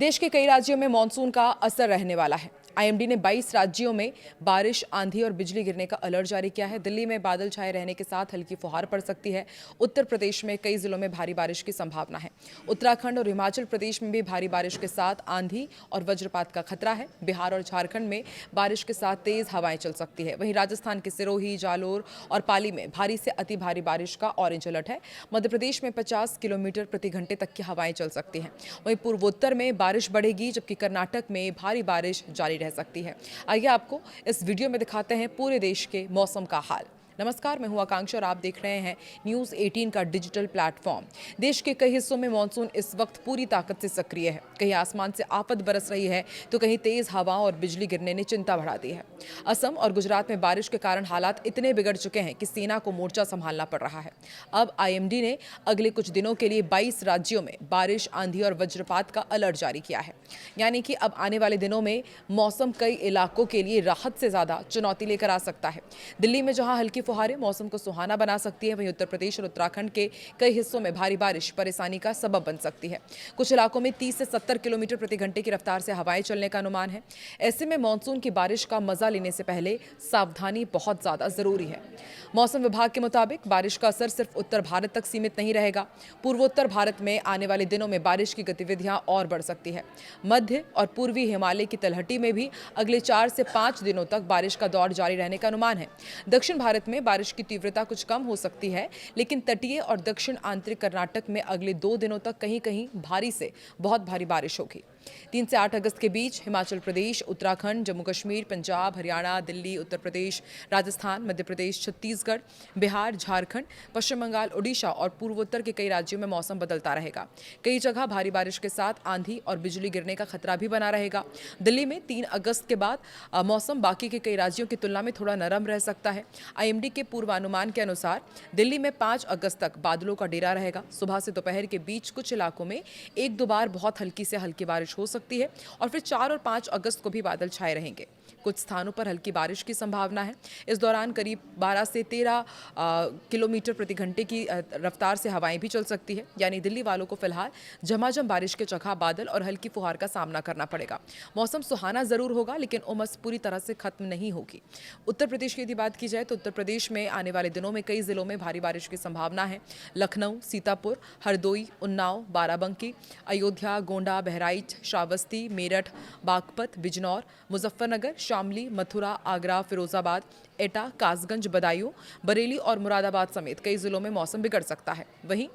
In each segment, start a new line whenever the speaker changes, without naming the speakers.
देश के कई राज्यों में मानसून का असर रहने वाला है। आईएमडी ने 22 राज्यों में बारिश, आंधी और बिजली गिरने का अलर्ट जारी किया है। दिल्ली में बादल छाए रहने के साथ हल्की फुहार पड़ सकती है। उत्तर प्रदेश में कई जिलों में भारी बारिश की संभावना है। उत्तराखंड और हिमाचल प्रदेश में भी भारी बारिश के साथ आंधी और वज्रपात का खतरा है। बिहार और झारखंड में बारिश के साथ तेज हवाएं चल सकती है। वहीं राजस्थान के सिरोही, जालोर और पाली में भारी से अति भारी बारिश का ऑरेंज अलर्ट है। मध्य प्रदेश में 50 किलोमीटर प्रति घंटे तक की हवाएं चल सकती हैं। वहीं पूर्वोत्तर में बारिश बढ़ेगी, जबकि कर्नाटक में भारी बारिश जारी रह सकती है। आइए आपको इस वीडियो में दिखाते हैं पूरे देश के मौसम का हाल। नमस्कार, मैं हूं आकांक्षा और आप देख रहे हैं न्यूज़ 18 का डिजिटल प्लेटफॉर्म। देश के कई हिस्सों में मानसून इस वक्त पूरी ताकत से सक्रिय है। कहीं आसमान से आफत बरस रही है तो कहीं तेज हवा और बिजली गिरने ने चिंता बढ़ा दी है। असम और गुजरात में बारिश के कारण हालात इतने बिगड़ चुके हैं कि सेना को मोर्चा संभालना पड़ रहा है। अब आईएमडी ने अगले कुछ दिनों के लिए 22 राज्यों में बारिश, आंधी और वज्रपात का अलर्ट जारी किया है। यानी कि अब आने वाले दिनों में मौसम कई इलाकों के लिए राहत से ज्यादा चुनौती लेकर आ सकता है। दिल्ली में जहां हल्की फुहारें मौसम को सुहाना बना सकती है, वहीं उत्तर प्रदेश और उत्तराखंड के कई हिस्सों में भारी बारिश परेशानी का सबब बन सकती है। कुछ इलाकों में 30 से 70 किलोमीटर प्रति घंटे की रफ्तार से हवाएं चलने का अनुमान है। ऐसे में मानसून की बारिश का मजा लेने से पहले सावधानी बहुत ज्यादा जरूरी है। मौसम विभाग के मुताबिक बारिश का असर सिर्फ उत्तर भारत तक सीमित नहीं रहेगा। पूर्वोत्तर भारत में आने वाले दिनों में बारिश की गतिविधियां और बढ़ सकती है। मध्य और पूर्वी हिमालय की तलहटी में भी अगले 4 से 5 दिनों तक बारिश का दौर जारी रहने का अनुमान है। दक्षिण भारत में बारिश की तीव्रता कुछ कम हो सकती है, लेकिन तटीय और दक्षिण आंतरिक कर्नाटक में अगले 2 दिनों तक कहीं कहीं भारी से बहुत भारी बारिश होगी। 3 से 8 अगस्त के बीच हिमाचल प्रदेश, उत्तराखंड, जम्मू कश्मीर, पंजाब, हरियाणा, दिल्ली, उत्तर प्रदेश, राजस्थान, मध्य प्रदेश, छत्तीसगढ़, बिहार, झारखंड, पश्चिम बंगाल, ओडिशा और पूर्वोत्तर के कई राज्यों में मौसम बदलता रहेगा। कई जगह भारी बारिश के साथ आंधी और बिजली गिरने का खतरा भी बना रहेगा। दिल्ली में 3 अगस्त के बाद मौसम बाकी के कई राज्यों की तुलना में थोड़ा नरम रह सकता है। आईएमडी के पूर्वानुमान के अनुसार दिल्ली में 5 अगस्त तक बादलों का डेरा रहेगा। सुबह से दोपहर के बीच कुछ इलाकों में 1-2 बार बहुत हल्की से हल्की बारिश हो सकती है और फिर 4 और 5 अगस्त को भी बादल छाए रहेंगे। कुछ स्थानों पर हल्की बारिश की संभावना है। इस दौरान करीब 12 से 13 किलोमीटर प्रति घंटे की रफ्तार से हवाएं भी चल सकती है। यानी दिल्ली वालों को फिलहाल झमाझम बारिश के जगह बादल और हल्की फुहार का सामना करना पड़ेगा। मौसम सुहाना जरूर होगा, लेकिन उमस पूरी तरह से खत्म नहीं होगी। उत्तर प्रदेश की यदि बात की जाए तो उत्तर प्रदेश में आने वाले दिनों में कई जिलों में भारी बारिश की संभावना है। लखनऊ, सीतापुर, हरदोई, उन्नाव, बाराबंकी, अयोध्या, गोंडा, बहराइच, श्रावस्ती, मेरठ, बागपत, बिजनौर, मुजफ्फरनगर, शामली, मथुरा, आगरा, फिरोजाबाद, एटा, कासगंज, बदायूं, बरेली और मुरादाबाद समेत कई जिलों में मौसम बिगड़ सकता है। वहीं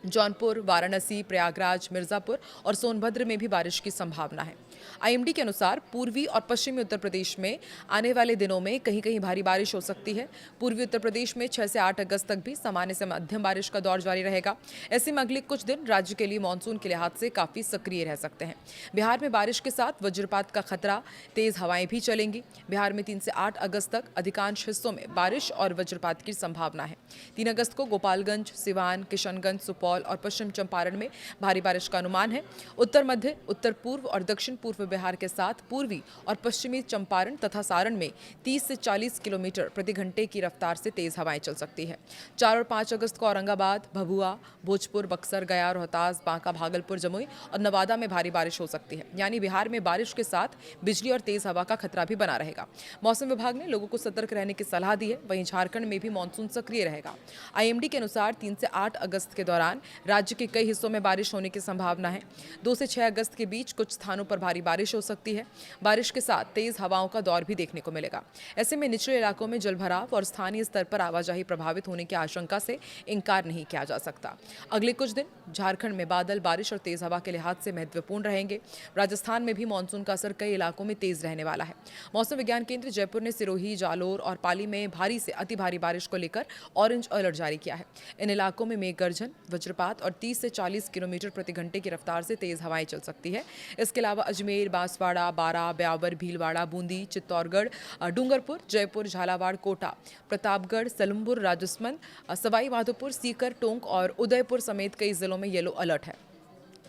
जौनपुर, वाराणसी, प्रयागराज, मिर्जापुर और सोनभद्र में भी बारिश की संभावना है। आईएमडी के अनुसार पूर्वी और पश्चिमी उत्तर प्रदेश में आने वाले दिनों में कहीं कहीं भारी बारिश हो सकती है। पूर्वी उत्तर प्रदेश में 6 से 8 अगस्त तक भी सामान्य से मध्यम बारिश का दौर जारी रहेगा। ऐसे में अगले कुछ दिन राज्य के लिए मानसून के लिहाज से काफी सक्रिय रह सकते हैं। बिहार में बारिश के साथ वज्रपात का खतरा, तेज हवाएं भी चलेंगी। बिहार में 3 से 8 अगस्त तक अधिकांश हिस्सों में बारिश और वज्रपात की संभावना है। 3 अगस्त को गोपालगंज, सिवान, किशनगंज, सुपौल और पश्चिम चंपारण में भारी बारिश का अनुमान है। उत्तर मध्य, उत्तर पूर्व और दक्षिण पूर्व बिहार के साथ पूर्वी और पश्चिमी चंपारण तथा सारण में 30 से 40 किलोमीटर प्रति घंटे की रफ्तार से तेज हवाएं चल सकती है। 4 और 5 अगस्त को औरंगाबाद, भभुआ, भोजपुर, बक्सर, गया, रोहतास, बांका, भागलपुर, जमुई और नवादा में भारी बारिश हो सकती है। यानी बिहार में बारिश के साथ बिजली और तेज हवा का खतरा भी बना रहेगा। मौसम विभाग ने लोगों को सतर्क रहने की सलाह दी है। वहीं झारखंड में भी मानसून सक्रिय रहेगा। आईएमडी के अनुसार 3 से 8 अगस्त के दौरान राज्य के कई हिस्सों में बारिश होने की संभावना है। 2 से 6 अगस्त के बीच कुछ स्थानों पर भारी बारिश हो सकती है। बारिश के साथ तेज हवाओं का दौर भी देखने को मिलेगा। ऐसे में निचले इलाकों में जलभराव और स्थानीय स्तर पर आवाजाही प्रभावित होने की आशंका से इनकार नहीं किया जा सकता। अगले कुछ दिन झारखंड में बादल, बारिश और तेज हवा के लिहाज से महत्वपूर्ण रहेंगे। राजस्थान में भी मानसून का असर कई इलाकों में तेज रहने वाला है। मौसम विज्ञान केंद्र जयपुर ने सिरोही, जालोर और पाली में भारी से अति भारी बारिश को लेकर ऑरेंज अलर्ट जारी किया है। इन इलाकों में मेघ गर्जन, वज्रपात और 30 से 40 किलोमीटर प्रति घंटे की रफ्तार से तेज हवाएं चल सकती है। इसके अलावा अजमेर, बांसवाड़ा, बारा, ब्यावर, भीलवाड़ा, बूंदी, चित्तौड़गढ़, डूंगरपुर, जयपुर, झालावाड़, कोटा, प्रतापगढ़, सलुम्बुर, राजसमंद, सवाई माधोपुर, सीकर, टोंक और उदयपुर समेत कई जिलों में येलो अलर्ट है।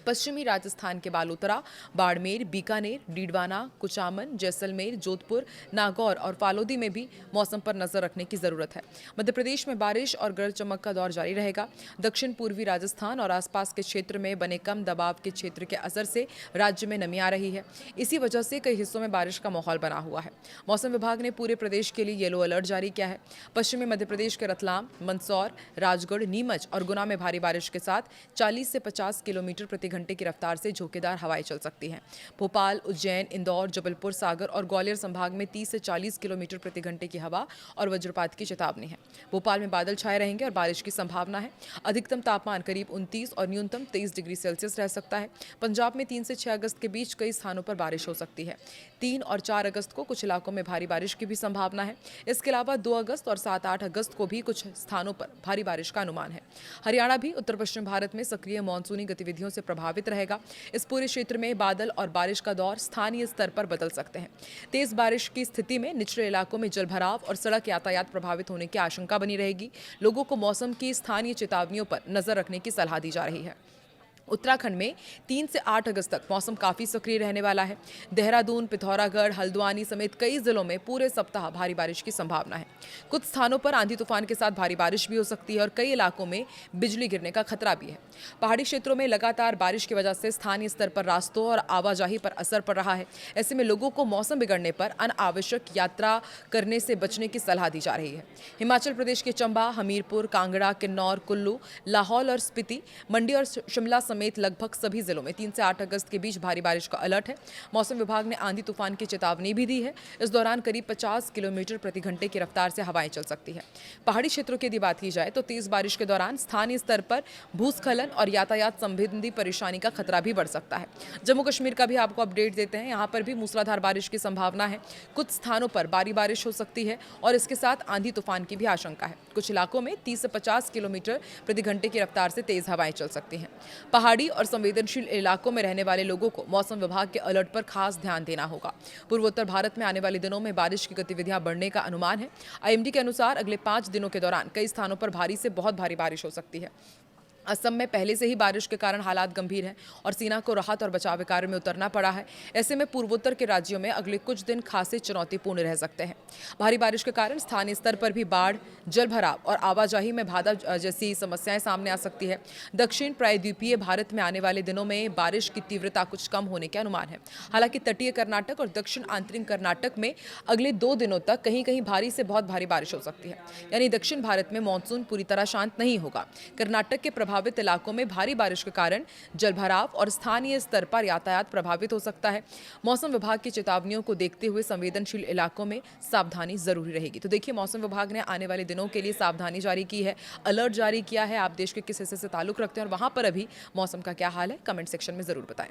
पश्चिमी राजस्थान के बालोतरा, बाड़मेर, बीकानेर, डीडवाना, कुचामन, जैसलमेर, जोधपुर, नागौर और फालोदी में भी मौसम पर नजर रखने की जरूरत है। मध्य प्रदेश में बारिश और गरज चमक का दौर जारी रहेगा। दक्षिण पूर्वी राजस्थान और आसपास के क्षेत्र में बने कम दबाव के क्षेत्र के असर से राज्य में नमी आ रही है। इसी वजह से कई हिस्सों में बारिश का माहौल बना हुआ है। मौसम विभाग ने पूरे प्रदेश के लिए येलो अलर्ट जारी किया है। पश्चिमी मध्य प्रदेश के रतलाम, मंदसौर, राजगढ़, नीमच और गुना में भारी बारिश के साथ 40 से 50 किलोमीटर प्रति घंटे की रफ्तार से झोंकेदार हवाएं चल सकती हैं। भोपाल, उज्जैन, इंदौर, जबलपुर, सागर और ग्वालियर संभाग में 30 से 40 किलोमीटर प्रति घंटे की हवा और वज्रपात की चेतावनी है। भोपाल में बादल छाए रहेंगे और बारिश की संभावना है। अधिकतम तापमान करीब 29 और न्यूनतम 23 डिग्री सेल्सियस रह सकता है। पंजाब में 3 से 6 अगस्त के बीच कई स्थानों पर बारिश हो सकती है। 3 और 4 अगस्त को कुछ इलाकों में भारी बारिश की भी संभावना है। इसके अलावा 2 अगस्त और 7-8 अगस्त को भी कुछ स्थानों पर भारी बारिश का अनुमान है। हरियाणा भी उत्तर पश्चिम भारत में सक्रिय मानसूनी गतिविधियों से प्रभावित रहेगा। इस पूरे क्षेत्र में बादल और बारिश का दौर स्थानीय स्तर पर बदल सकते हैं। तेज बारिश की स्थिति में निचले इलाकों में जलभराव और सड़क यातायात प्रभावित होने की आशंका बनी रहेगी। लोगों को मौसम की स्थानीय चेतावनियों पर नजर रखने की सलाह दी जा रही है। उत्तराखंड में 3 से 8 अगस्त तक मौसम काफी सक्रिय रहने वाला है। देहरादून, पिथौरागढ़, हल्द्वानी समेत कई जिलों में पूरे सप्ताह भारी बारिश की संभावना है। कुछ स्थानों पर आंधी तूफान के साथ भारी बारिश भी हो सकती है और कई इलाकों में बिजली गिरने का खतरा भी है। पहाड़ी क्षेत्रों में लगातार बारिश की वजह से स्थानीय स्तर पर रास्तों और आवाजाही पर असर पड़ रहा है। ऐसे में लोगों को मौसम बिगड़ने पर अनावश्यक यात्रा करने से बचने की सलाह दी जा रही है। हिमाचल प्रदेश के चंबा, हमीरपुर, कांगड़ा, किन्नौर, कुल्लू, लाहौल और स्पीति, मंडी और शिमला समेत लगभग सभी जिलों में 3 से 8 अगस्त के बीच भारी बारिश का अलर्ट है। मौसम विभाग ने आंधी तूफान की चेतावनी भी दी है। इस दौरान करीब 50 किलोमीटर प्रति घंटे की रफ्तार से हवाएं चल सकती है। पहाड़ी क्षेत्रों की यदि बात की जाए तो तेज बारिश के दौरान स्थानीय स्तर पर भूस्खलन और यातायात संबंधी परेशानी का खतरा भी बढ़ सकता है। जम्मू कश्मीर का भी आपको अपडेट देते हैं। यहाँ पर भी मूसलाधार बारिश की संभावना है। कुछ स्थानों पर भारी बारिश हो सकती है और इसके साथ आंधी तूफान की भी आशंका है। कुछ इलाकों में 30 से 50 किलोमीटर प्रति घंटे की रफ्तार से तेज हवाएं चल सकती हैं। पहाड़ी और संवेदनशील इलाकों में रहने वाले लोगों को मौसम विभाग के अलर्ट पर खास ध्यान देना होगा। पूर्वोत्तर भारत में आने वाले दिनों में बारिश की गतिविधियां बढ़ने का अनुमान है। आईएमडी के अनुसार अगले 5 दिनों के दौरान कई स्थानों पर भारी से बहुत भारी बारिश हो सकती है। असम में पहले से ही बारिश के कारण हालात गंभीर हैं और सेना को राहत और बचाव कार्य में उतरना पड़ा है। ऐसे में पूर्वोत्तर के राज्यों में अगले कुछ दिन खासे चुनौतीपूर्ण रह सकते हैं। भारी बारिश के कारण स्थानीय स्तर पर भी बाढ़, जलभराव और आवाजाही में बाधा जैसी समस्याएं सामने आ सकती है। दक्षिण प्रायद्वीपीय भारत में आने वाले दिनों में बारिश की तीव्रता कुछ कम होने के अनुमान है। हालांकि तटीय कर्नाटक और दक्षिण आंतरिक कर्नाटक में अगले 2 दिनों तक कहीं कहीं भारी से बहुत भारी बारिश हो सकती है। यानी दक्षिण भारत में मानसून पूरी तरह शांत नहीं होगा। कर्नाटक के प्रभावित इलाकों में भारी बारिश के कारण जलभराव और स्थानीय स्तर पर यातायात प्रभावित हो सकता है। मौसम विभाग की चेतावनियों को देखते हुए संवेदनशील इलाकों में सावधानी जरूरी रहेगी। तो देखिए, मौसम विभाग ने आने वाले दिनों के लिए सावधानी जारी की है, अलर्ट जारी किया है। आप देश के किस हिस्से से ताल्लुक रखते हैं और वहां पर अभी मौसम का क्या हाल है, कमेंट सेक्शन में जरूर बताएं।